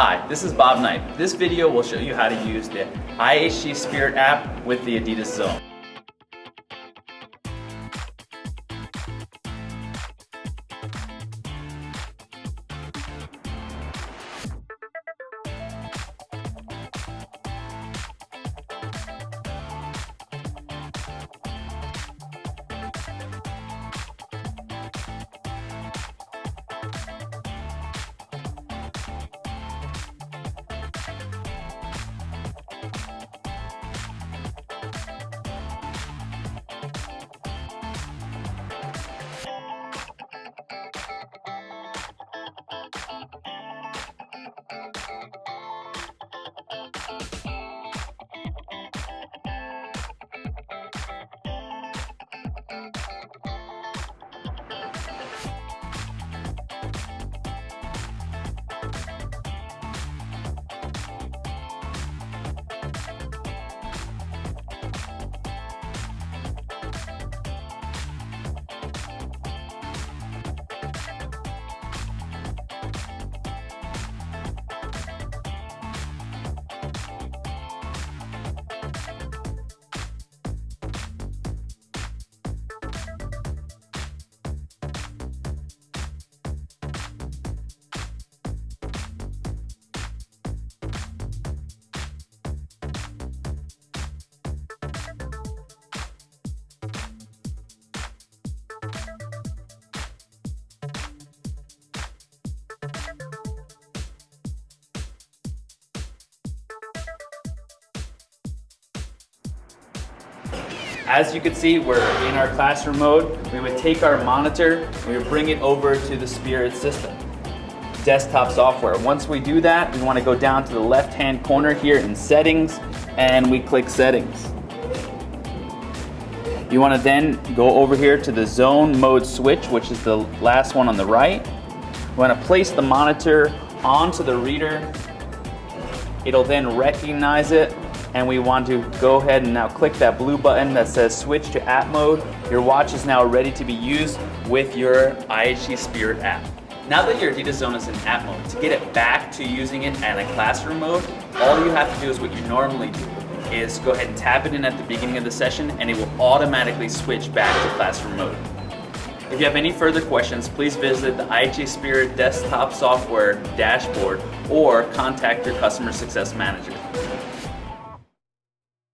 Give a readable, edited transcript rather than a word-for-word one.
Hi, this is Bob Knight. This video will show you how to use the IHT Spirit app with the Adidas Zone. As you can see, we're in our classroom mode. We would take our monitor, we would bring it over to the Spirit system, desktop software. Once we do that, we want to go down to the left-hand corner here in settings, and we click settings. You want to then go over here to the zone mode switch, which is the last one on the right. We want to place the monitor onto the reader. It'll then recognize it, and we want to go ahead and now click that blue button that says switch to app mode. Your watch is now ready to be used with your IHT Spirit app. Now that your Adidas Zone is in app mode, to get it back to using it in a classroom mode, all you have to do is what you normally do, is go ahead and tap it in at the beginning of the session, and it will automatically switch back to classroom mode. If you have any further questions, please visit the IHT Spirit desktop software dashboard or contact your customer success manager.